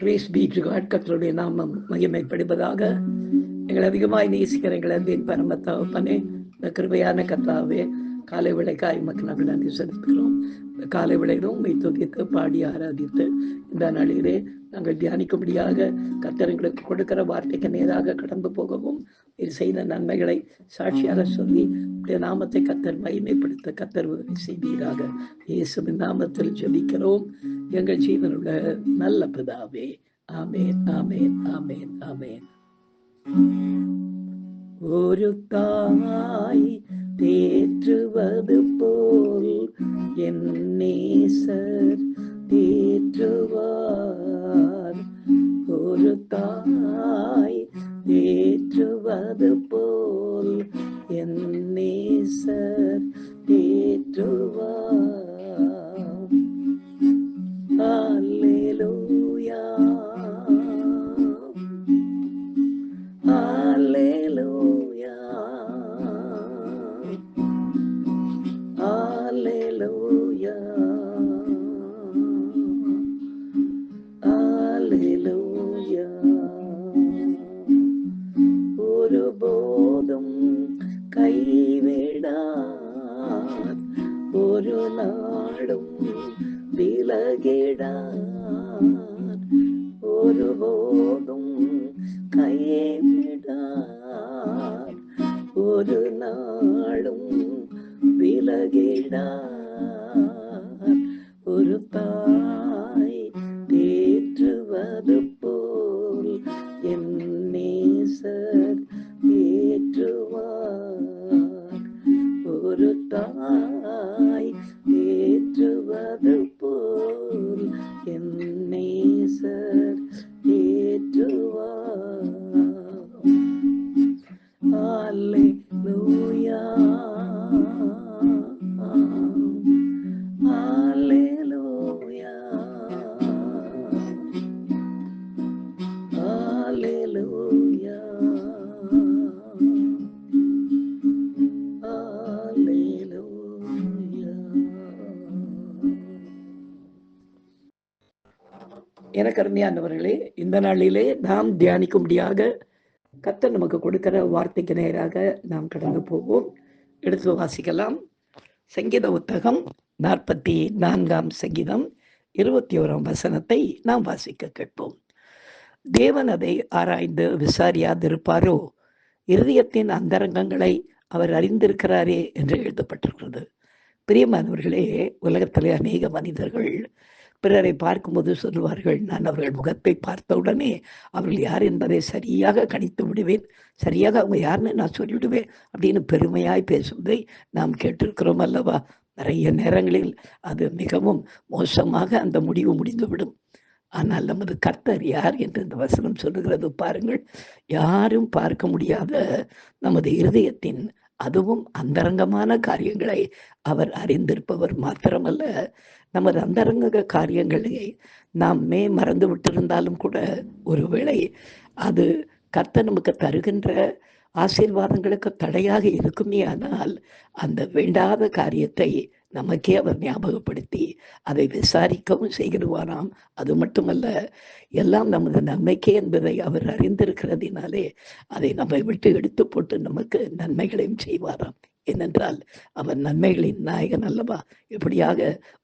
Brace B to God. கர்த்தருடைய நாமம் மகிமைப்படுவதாக. எங்களை அதிகமாய் நேசிக்கிற எங்களை அன்பின் பரம தகப்பனே, இந்த கிருபையான கர்த்தாவே, காலை விளைக்காய் மக்கள் நாங்கள் நன்றி செலுத்துகிறோம். இந்த காலை விளையிலும் உம்மை துதித்து பாடி ஆராதித்து இந்த நாளிலே நாங்கள் தியானிக்கும்படியாக கர்த்தர் எங்களுக்கு கொடுக்கிற வார்த்தைக்கு நேராக கடந்து போகவும், இது செய்த நன்மைகளை சாட்சியாக சொல்லி நாமத்தை கர்த்தர் மகிமைப்படுத்த கர்த்தர் உதவி செய்வீராக. இயேசுவின் நாமத்தில் ஜெபிக்கிறோம் எங்கள் ஜீவனுள்ள நல்ல பிதாவே. ஆமேன், ஆமேன், ஆமேன், ஆமேன். ஒரு தாய் தேற்றுவது போல் என் நேசர் தேற்றுவார். ஒரு தாய் தேற்றுவது போல் என் நேசர் தேற்றுவார். Hallelujah, Hallelujah, Hallelujah, Hallelujah. ஒருபோதும் கைவிடார், ஒரு நாளும் விலகிடார், ஒருபோதும் கைவிடார், ஒரு நாளும் விலகிடார். ஒரு தாய் தேற்றுவது போல் என் நேசர் தேற்றுவார். ஒரு தாய் தேற்றுவது போல் என் நேசர் தேற்றுவார். Hallelujah, Hallelujah, Hallelujah, எனக்கு அருமையானவர்களே, இந்த நாளிலே நாம் தியானிக்கும்படியாக கர்த்தர் நமக்கு கொடுக்கிற வார்த்தைக்கு நேராக நாம் கடந்து போவோம். எடுத்து வாசிக்கலாம். சங்கீத புத்தகம் 44 சங்கீதம் 21 வசனத்தை நாம் வாசிக்க கேட்போம். தேவன் அதை ஆராய்ந்து விசாரியாதிருப்பாரோ? இருதயத்தின் அந்தரங்கங்களை அவர் அறிந்திருக்கிறாரே என்று எழுதப்பட்டிருக்கிறது. பிரியமானவர்களே, உலகத்திலே அநேக மனிதர்கள் பிறரை பார்க்கும்போது சொல்லுவார்கள், நான் அவர்கள் முகத்தை பார்த்தவுடனே அவர்கள் யார் என்பதை சரியாக கணித்து விடுவேன், சரியாக அவங்க யாருன்னு நான் சொல்லிவிடுவேன் அப்படின்னு பெருமையாய் பேசுவதை நாம் கேட்டிருக்கிறோம் அல்லவா? நிறைய நேரங்களில் அது மிகவும் மோசமாக அந்த முடிவு முடிந்துவிடும். ஆனால் நமது கர்த்தர் யார் என்று இந்த வசனம் சொல்லுகிறது பாருங்கள். யாரும் பார்க்க முடியாத நமது இருதயத்தின், அதுவும் அந்தரங்கமான காரியங்களை அவர் அறிந்திருப்பவர் மாத்திரமல்ல, நமது அந்தரங்க காரியங்களை நாம் மறந்து விட்டிருந்தாலும் கூட ஒருவேளை அது கர்த்தர் நமக்கு தருகின்ற ஆசீர்வாதங்களுக்கு தடையாக இருக்குமே. ஆனால் அந்த வேண்டாத காரியத்தை நமக்கே அவர் ஞாபகப்படுத்தி அதை விசாரிக்கவும் செய்கிறவாராம். அது மட்டுமல்ல, எல்லாம் நமது நன்மைக்கே என்பதை அவர் அறிந்திருக்கிறதினாலே அதை நம்மை விட்டு எடுத்து போட்டு நமக்கு நன்மைகளையும் செய்வாராம். ஏனென்றால் அவர் நன்மைகளின் நாயகன் அல்லவா? எப்படியாக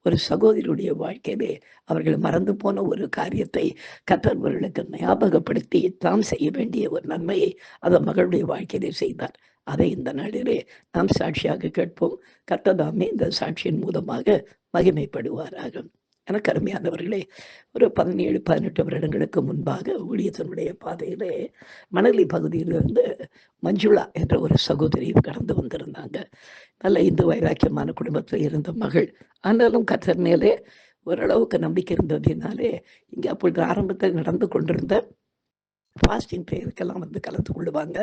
ஒரு சகோதரியுடைய வாழ்க்கையிலே அவர்கள் மறந்து போன ஒரு காரியத்தை கர்த்தர் அவர்களுக்கு ஞாபகப்படுத்தி தாம் செய்ய வேண்டிய ஒரு நன்மையை அவர் மகளுடைய வாழ்க்கையிலே செய்தார். அதை இந்த நாளிலே நாம் சாட்சியாக கேட்போம். கர்த்தர் தாமே இந்த சாட்சியின் மூலமாக மகிமைப்படுவாராக. எனக்கு அருமையானவர்களே, ஒரு 17-18 வருடங்களுக்கு முன்பாக ஊழியத்தினுடைய பாதையிலே மணலி பகுதியிலிருந்து மஞ்சுளா என்ற ஒரு சகோதரி கடந்து வந்திருந்தாங்க. நல்ல இந்து வைராக்கியமான குடும்பத்தில் இருந்த மகள். ஆனாலும் கர்த்தர் மேலே ஓரளவுக்கு நம்பிக்கை இருந்ததினாலே இங்கே அப்பொழுது ஆரம்பத்தில் நடந்து கொண்டிருந்த ஃபாஸ்டிங் ப்ரேயருக்கெல்லாம் வந்து கலந்து கொள்ளுவாங்க.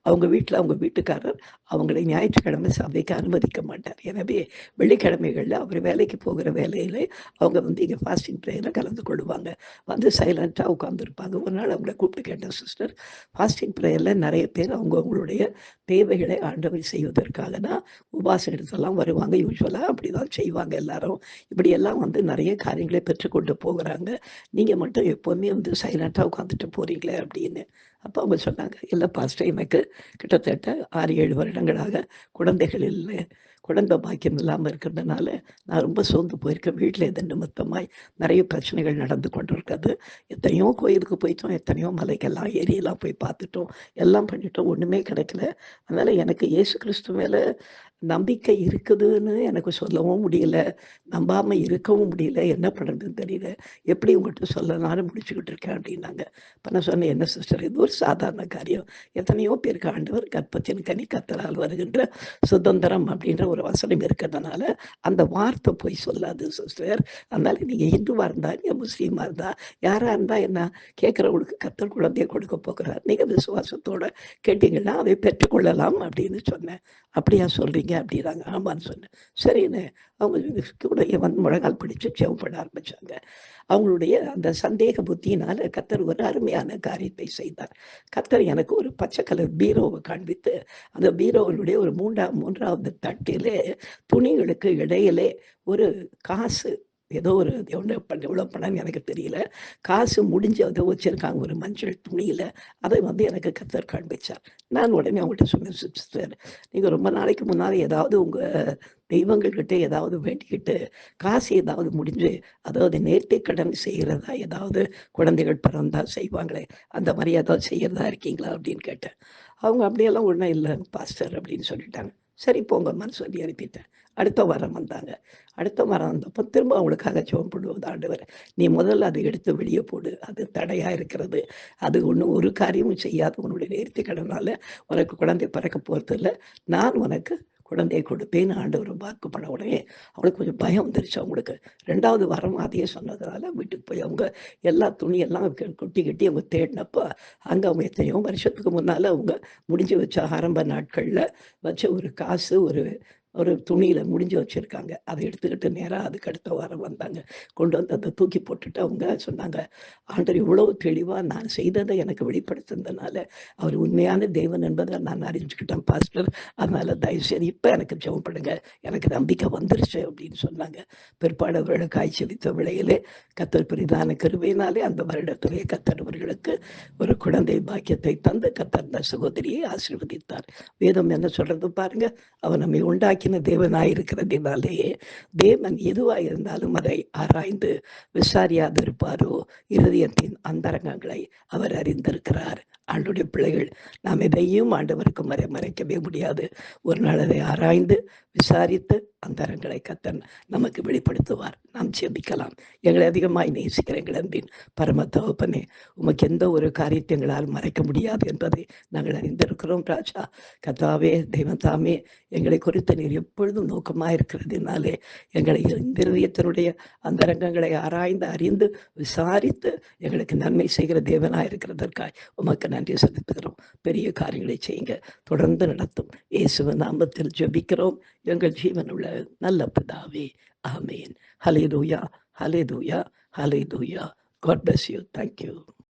அவங்க வீட்டில் அவங்க வீட்டுக்காரர் அவங்களை ஞாயிற்றுக்கிழமை சபைக்கு அனுமதிக்க மாட்டார். எனவே வெள்ளிக்கிழமைகளில் அவர் வேலைக்கு போகிற வேலையில் அவங்க வந்து இங்கே ஃபாஸ்டிங் ப்ரேயரில் கலந்து கொள்ளுவாங்க. வந்து சைலண்ட்டாக உட்காந்துருப்பாங்க. ஒரு நாள் அவங்கள கூப்பிட்டு கேட்டேன், சிஸ்டர், ஃபாஸ்டிங் ப்ரேயரில் நிறைய பேர் அவங்களுடைய தேவைகளை ஆண்டவர் செய்வதற்காக தான் உபவாசம் எடுத்தெல்லாம் வருவாங்க. யூஸ்வலாக அப்படி தான் செய்வாங்க எல்லாரும். இப்படியெல்லாம் வந்து நிறைய காரியங்களை பெற்றுக்கொண்டு போகிறாங்க. நீங்கள் மட்டும் எப்போவுமே வந்து சைலண்ட்டாக உட்காந்துட்டு போகிறீங்களே அப்படின்னு. அப்போ அவங்க சொன்னாங்க, இல்லை பாஸ்டர், எனக்கு கிட்டத்தட்ட 6-7 வருடங்களாக குழந்தைகள் இல்லை, குழந்தை பாக்கியம் இல்லாமல் இருக்கிறதுனால நான் ரொம்ப சோர்ந்து போயிருக்கேன். வீட்டில் இது நிமித்தமாய் நிறைய பிரச்சனைகள் நடந்து கொண்டிருக்கிறது. எத்தனையோ கோயிலுக்கு போயிட்டோம், எத்தனையோ மலைக்கெல்லாம் ஏரியெல்லாம் போய் பார்த்துட்டோம், எல்லாம் பண்ணிட்டோம், ஒன்றுமே கிடைக்கல. அதனால் எனக்கு இயேசு கிறிஸ்து மேலே நம்பிக்கை இருக்குதுன்னு எனக்கு சொல்லவும் முடியல, நம்பாமல் இருக்கவும் முடியல, என்ன பண்ணுறதுன்னு தெரியல, எப்படி உங்கள்கிட்ட சொல்லலான்னு முடிச்சுக்கிட்டு இருக்கேன் அப்படின்னாங்க. இப்போ நான் சொன்னேன், என்ன சிஸ்டர், இது ஒரு சாதாரண காரியம். எத்தனையோ பேருக்கு ஆண்டவர் கற்பத்தின் கனி கத்தரால் வருகின்ற சுதந்திரம் அப்படின்ற ஒரு வசனம் இருக்கிறதுனால அந்த வார்த்தை போய் சொல்லாது சிஸ்டர். அதனால நீங்கள் இந்துவாக இருந்தால், நீங்கள் முஸ்லீமாக இருந்தால், யாராக இருந்தால் என்ன, கேட்குறவங்களுக்கு கத்தர் குழந்தைய கொடுக்க போகிறார். நீங்கள் விசுவாசத்தோடு கேட்டீங்கன்னா அதை பெற்றுக்கொள்ளலாம் அப்படின்னு சொன்னேன். அப்படியா சொல்கிறீங்க அப்படின்னாங்க. ஆமான்னு சொன்னேன். சரின்னு அவங்க கூட வந்து முழங்கால் பிடிச்சு ஜெபம் பண்ண ஆரம்பித்தாங்க. அவங்களுடைய அந்த சந்தேக புத்தியினால் கத்தர் ஒரு அருமையான காரியத்தை செய்தார். கத்தர் எனக்கு ஒரு பச்சை கலர் பீரோவை காண்பித்து, அந்த பீரோவினுடைய ஒரு மூன்றாவது தட்டிலே துணிகளுக்கு இடையிலே ஒரு காசு, ஏதோ ஒரு எவ்வளோ பணம்னு எனக்கு தெரியல, காசு முடிஞ்சு அதை வச்சுருக்காங்க ஒரு மஞ்சள் துணியில். அதை வந்து எனக்கு கத்தர் காண்பிச்சார். நான் உடனே அவங்கள்ட்ட சொன்னேன், சிஸ்டர், நீங்கள் ரொம்ப நாளைக்கு முன்னால் ஏதாவது உங்கள் தெய்வங்கள்கிட்ட ஏதாவது வேண்டிக்கிட்டு காசு ஏதாவது முடிஞ்சு, அதாவது நேர்த்தி கடன் செய்கிறதா, ஏதாவது குழந்தைகள் பிறந்தா செய்வாங்களே, அந்த மாதிரி ஏதாவது செய்கிறதா இருக்கீங்களா அப்படின்னு கேட்டேன். அவங்க அப்படியெல்லாம் ஒன்றும் இல்லை பாஸ்டர் அப்படின்னு சொல்லிட்டாங்க. சரி போங்கம்மான்னு சொல்லி அனுப்பிட்டேன். அடுத்த வாரம் வந்தாங்க. அடுத்த வாரம் வந்தப்போ திரும்ப அவங்களுக்காக ஜெபம் பண்ணுவது, ஆண்டவர் நீ முதல்ல அதை எடுத்து வெளியே போடு, அது தடையாக இருக்கிறது, அது ஒன்றும் ஒரு காரியமும் செய்யாது, உன்னுடைய நேர்த்தி கடனால உனக்கு குழந்தை பிறக்க போகிறது இல்லை, நான் உனக்கு குழந்தையை கொடுப்பேன்னு ஆண்டவர் வாக்கு பண்ண உடனே அவங்களுக்கு கொஞ்சம் பயம் வந்துருச்சு. அவங்களுக்கு 2வது வாரம் அதையே சொன்னதுனால வீட்டுக்கு போய் அவங்க எல்லா துணியெல்லாம் கொட்டி கட்டி அவங்க தேடினப்போ அங்கே அவங்க எத்தனையோ வருஷத்துக்கு முன்னால் அவங்க முடிஞ்சு வச்ச ஆரம்ப நாட்களில் வச்ச ஒரு காசு ஒரு துணியில் முடிஞ்சு வச்சுருக்காங்க. அதை எடுத்துக்கிட்டு நேராக அதுக்கு அடுத்த வாரம் வந்தாங்க. கொண்டு வந்து அதை தூக்கி போட்டுட்டு அவங்க சொன்னாங்க, ஆண்டவர் இவ்வளோ தெளிவாக நான் செய்ததை எனக்கு வெளிப்படுத்துனதுனால அவர் உண்மையான தேவன் என்பதை நான் அறிஞ்சுக்கிட்டேன் பாஸ்டர். அதனால் தயவுசெய்து இப்போ எனக்கு ஜெபம் பண்ணுங்க, எனக்கு நம்பிக்கை வந்துருச்சு அப்படின்னு சொன்னாங்க. பிற்பாடு அவர்கள் காய்ச்சலித்த விலையிலே கத்தர் பெரிதான கிருபையினாலே அந்த வருடத்திலே கத்தர் அவர்களுக்கு ஒரு குழந்தை பாக்கியத்தை தந்து கத்தர் அந்த சகோதரியை ஆசீர்வதித்தார். வேதம் என்ன சொல்றது பாருங்க, அவர் நம்மை உண்டாக்கின தேவனாயிருக்கிறதினாலேயே தேவன் எதுவாக இருந்தாலும் அதை ஆராய்ந்து விசாரியாதிருப்பாரோ, இருதயத்தின் அந்தரங்கங்களை அவர் அறிந்திருக்கிறார். ஆண்டுடைய பிள்ளைகள், நாம் எதையும் ஆண்டவருக்கு மறைக்கவே முடியாது. ஒரு நாள் அதை ஆராய்ந்து விசாரித்து அந்தரங்களை கத்தன் நமக்கு வெளிப்படுத்துவார். நாம் ஜெபிக்கலாம். எங்களை அதிகமாய் நேசிக்கிற எங்கள் அன்பின் பரம தகப்பனே, உமக்கு எந்த ஒரு காரியத்தை எங்களால் மறைக்க முடியாது என்பதை நாங்கள் அறிந்திருக்கிறோம் ராஜா. கர்த்தாவே, தெய்வம் தாமே, எங்களை குறித்து நீர் எப்பொழுதும் நோக்கமாக இருக்கிறதுனாலே எங்களை இருதயத்தினுடைய அந்தரங்கங்களை ஆராய்ந்து அறிந்து விசாரித்து எங்களுக்கு நன்மை செய்கிற தேவனாக இருக்கிறதற்காய் உமக்கு நன்றி செலுத்துகிறோம். பெரிய காரியங்களை செய்யுங்க, தொடர்ந்து நடத்தும். இயேசுவின் நாமத்தில் ஜெபிக்கிறோம் எங்கள் ஜீவனுள்ள நல்ல பிதாவே, ஆமேன். ஹல்லேலூயா, ஹல்லேலூயா, ஹல்லேலூயா. God bless you. Thank you.